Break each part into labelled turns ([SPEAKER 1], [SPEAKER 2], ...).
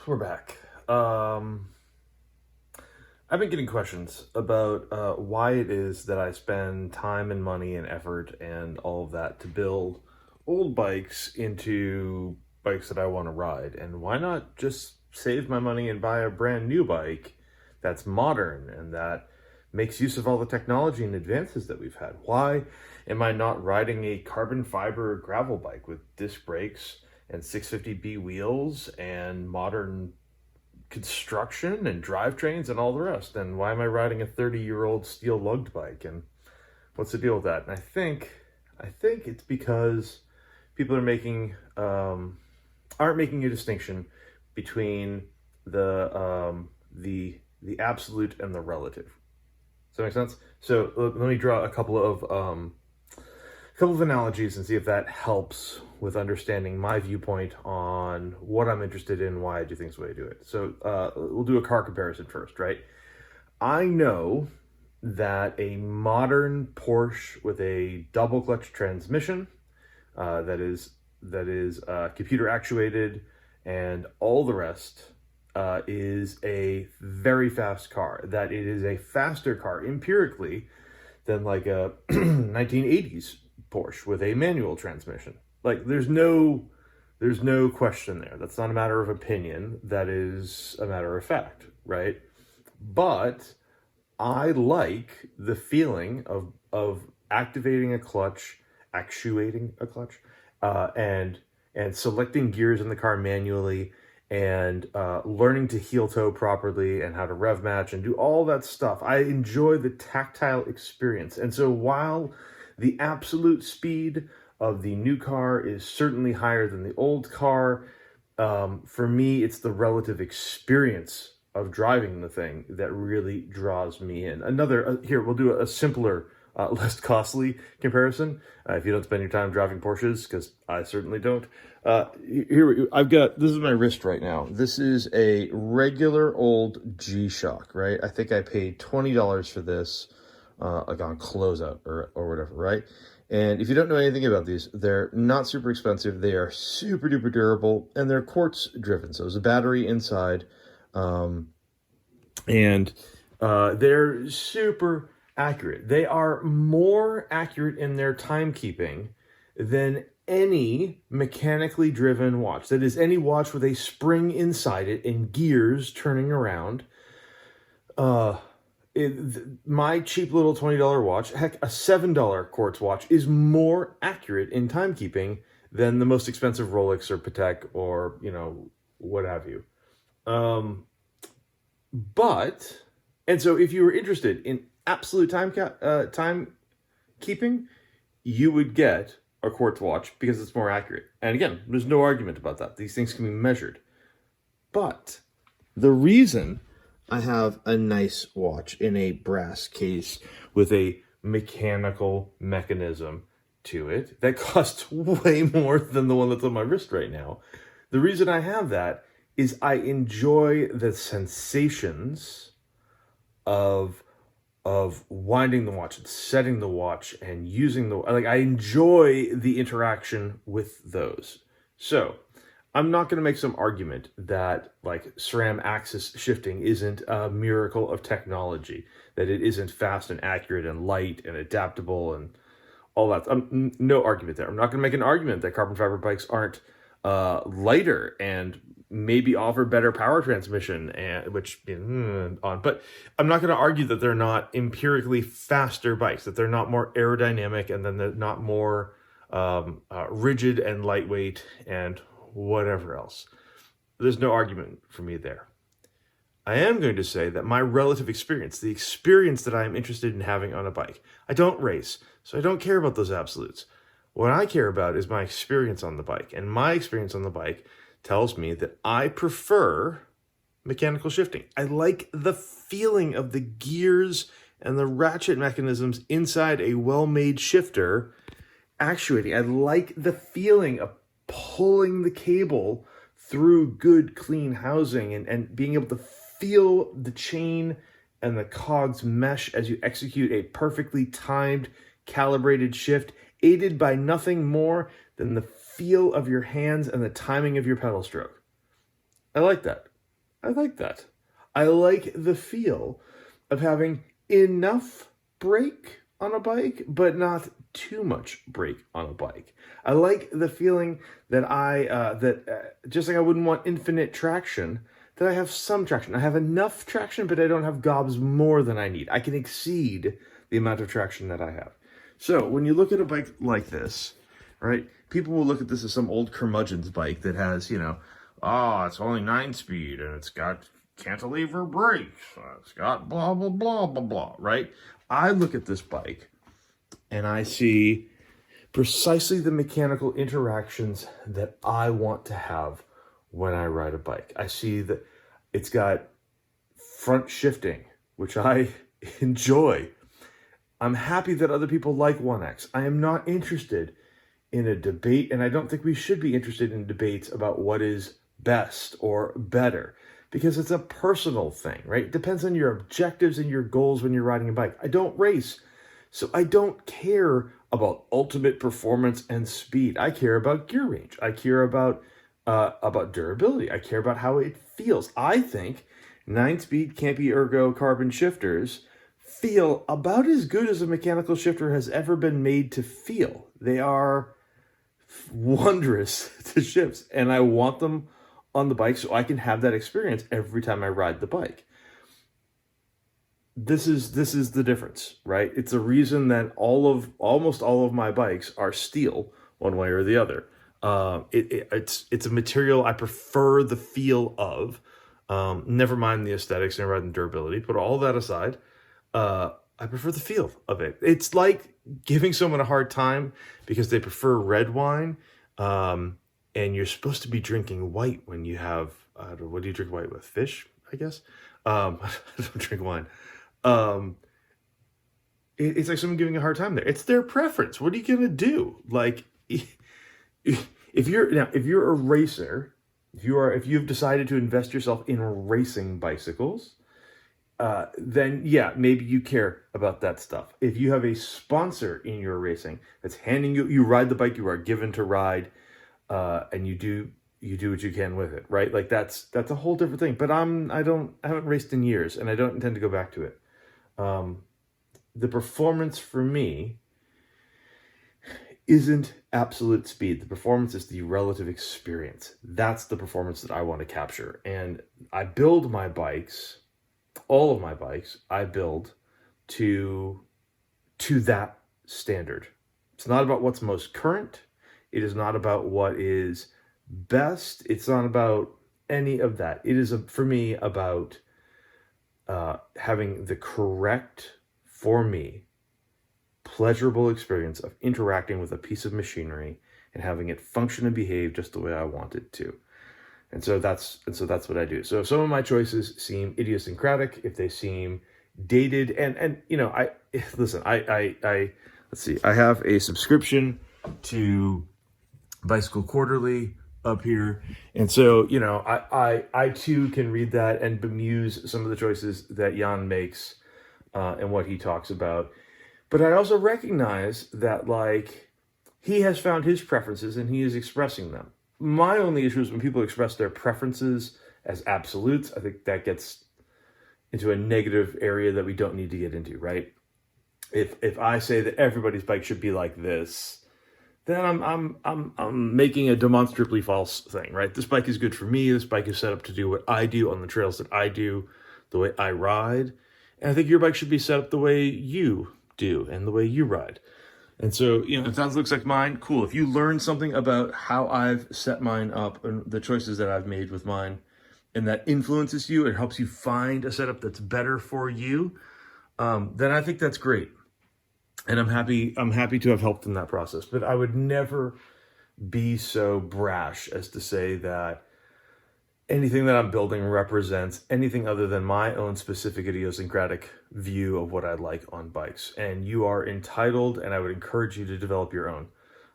[SPEAKER 1] We're back. I've been getting questions about why it is that I spend time and money and effort and all of that to build old bikes into bikes that I want to ride, and why not just save my money and buy a brand new bike that's modern and that makes use of all the technology and advances that we've had? Why am I not riding a carbon fiber gravel bike with disc brakes and 650B wheels and modern construction and drivetrains and all the rest? And why am I riding a 30-year-old steel lugged bike? And what's the deal with that? And I think it's because people are making aren't making a distinction between the absolute and the relative. Does that make sense? So let me draw a couple of analogies and see if that helps with understanding my viewpoint on what I'm interested in, why I do things the way I do it. So we'll do a car comparison first, right? I know that a modern Porsche with a double clutch transmission that is computer actuated and all the rest is a very fast car. That it is a faster car empirically than like a 1980s Porsche with a manual transmission. Like there's no question there. That's not a matter of opinion. That is a matter of fact, right? But I like the feeling of activating a clutch, actuating a clutch, and selecting gears in the car manually, and learning to heel toe properly and how to rev match and do all that stuff. I enjoy the tactile experience. And so while the absolute speed of the new car is certainly higher than the old car, for me, it's the relative experience of driving the thing that really draws me in. Here, we'll do a simpler, less costly comparison. If you don't spend your time driving Porsches, because I certainly don't. This is my wrist right now. This is a regular old G-Shock, right? I think I paid $20 for this, like on closeout or whatever, right? And if you don't know anything about these, they're not super expensive. They are super duper durable, and they're quartz driven. So there's a battery inside, and they're super accurate. They are more accurate in their timekeeping than any mechanically driven watch. That is, any watch with a spring inside it and gears turning around. My cheap little $20 watch, heck, a $7 quartz watch, is more accurate in timekeeping than the most expensive Rolex or Patek or, what have you. And so if you were interested in absolute time keeping, you would get a quartz watch because it's more accurate. And again, there's no argument about that. These things can be measured. But the reason I have a nice watch in a brass case with a mechanical mechanism to it that costs way more than the one that's on my wrist right now, the reason I have that is I enjoy the sensations of winding the watch and setting the watch and using I enjoy the interaction with those. So I'm not going to make some argument that like SRAM axis shifting isn't a miracle of technology, that it isn't fast and accurate and light and adaptable and all that. No argument there. I'm not going to make an argument that carbon fiber bikes aren't lighter and maybe offer better power transmission, but I'm not going to argue that they're not empirically faster bikes, that they're not more aerodynamic, and then they're not more rigid and lightweight and whatever else. There's no argument for me there. I am going to say that my relative experience, the experience that I am interested in having on a bike, I don't race, so I don't care about those absolutes. What I care about is my experience on the bike, and my experience on the bike tells me that I prefer mechanical shifting. I like the feeling of the gears and the ratchet mechanisms inside a well-made shifter actuating. I like the feeling of pulling the cable through good, clean housing and being able to feel the chain and the cogs mesh as you execute a perfectly timed, calibrated shift, aided by nothing more than the feel of your hands and the timing of your pedal stroke. I like that. I like that. I like the feel of having enough brake on a bike, but not too much brake on a bike. I like the feeling that just like I wouldn't want infinite traction, that I have some traction. I have enough traction, but I don't have gobs more than I need. I can exceed the amount of traction that I have. So when you look at a bike like this, right, people will look at this as some old curmudgeon's bike that has, it's only 9-speed and it's got cantilever brakes. It's got blah, blah, blah, blah, blah, right? I look at this bike and I see precisely the mechanical interactions that I want to have when I ride a bike. I see that it's got front shifting, which I enjoy. I'm happy that other people like 1X. I am not interested in a debate, and I don't think we should be interested in debates about what is best or better, because it's a personal thing, right? It depends on your objectives and your goals when you're riding a bike. I don't race, so I don't care about ultimate performance and speed. I care about gear range. I care about durability. I care about how it feels. I think 9-speed Campy Ergo carbon shifters feel about as good as a mechanical shifter has ever been made to feel. They are wondrous to shifts, and I want them on the bike so I can have that experience every time I ride the bike. This is the difference, right? It's a reason that almost all of my bikes are steel, one way or the other. It's a material I prefer the feel of. Never mind the aesthetics, never mind the durability. Put all that aside, I prefer the feel of it. It's like giving someone a hard time because they prefer red wine, and you're supposed to be drinking white when you have, what do you drink white with? Fish, I guess? I don't drink wine. It's like someone giving a hard time there. It's their preference. What are you going to do? Like, if you're a racer, if you've decided to invest yourself in racing bicycles, then yeah, maybe you care about that stuff. If you have a sponsor in your racing that's handing you ride the bike you are given to ride, and you do what you can with it, right? Like that's a whole different thing. But I haven't raced in years, and I don't intend to go back to it. The performance for me isn't absolute speed. The performance is the relative experience. That's the performance that I want to capture. And I build my bikes, all of my bikes, I build to that standard. It's not about what's most current. It is not about what is best. It's not about any of that. It is, for me, about having the correct, for me, pleasurable experience of interacting with a piece of machinery and having it function and behave just the way I want it to. And so that's what I do. So if some of my choices seem idiosyncratic, if they seem dated, and let's see, I have a subscription to Bicycle Quarterly up here, and so I too can read that and bemuse some of the choices that Jan makes and what he talks about. But I also recognize that, like, he has found his preferences and he is expressing them. My only issue is when people express their preferences as absolutes. I think that gets into a negative area that we don't need to get into, right? If I say that everybody's bike should be like this, then I'm making a demonstrably false thing, right? This bike is good for me. This bike is set up to do what I do on the trails that I do, the way I ride. And I think your bike should be set up the way you do and the way you ride. And so, if that looks like mine, cool. If you learn something about how I've set mine up and the choices that I've made with mine, and that influences you and helps you find a setup that's better for you, then I think that's great. And I'm happy to have helped in that process. But I would never be so brash as to say that anything that I'm building represents anything other than my own specific idiosyncratic view of what I like on bikes. And you are entitled, and I would encourage you to develop your own.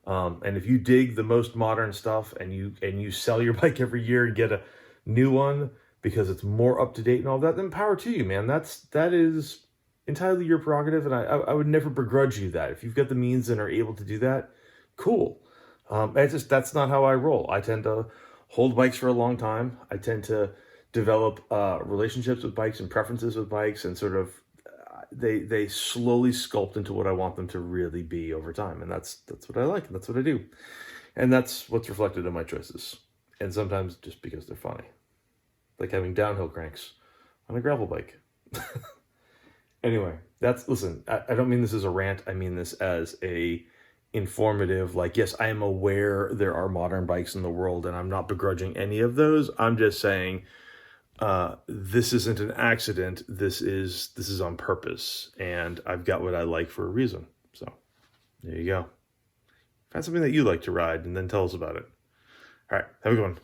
[SPEAKER 1] And if you dig the most modern stuff and you sell your bike every year and get a new one because it's more up to date and all that, then power to you, man. That is entirely your prerogative, and I would never begrudge you that. If you've got the means and are able to do that, cool. That's not how I roll. I tend to hold bikes for a long time. I tend to develop relationships with bikes and preferences with bikes, and sort of they slowly sculpt into what I want them to really be over time. And that's what I like, and that's what I do. And that's what's reflected in my choices. And sometimes just because they're funny. Like having downhill cranks on a gravel bike. Anyway, listen, I don't mean this as a rant. I mean this as a informative, like, yes, I am aware there are modern bikes in the world, and I'm not begrudging any of those. I'm just saying this isn't an accident. This is on purpose, and I've got what I like for a reason. So there you go. Find something that you like to ride and then tell us about it. All right, have a good one.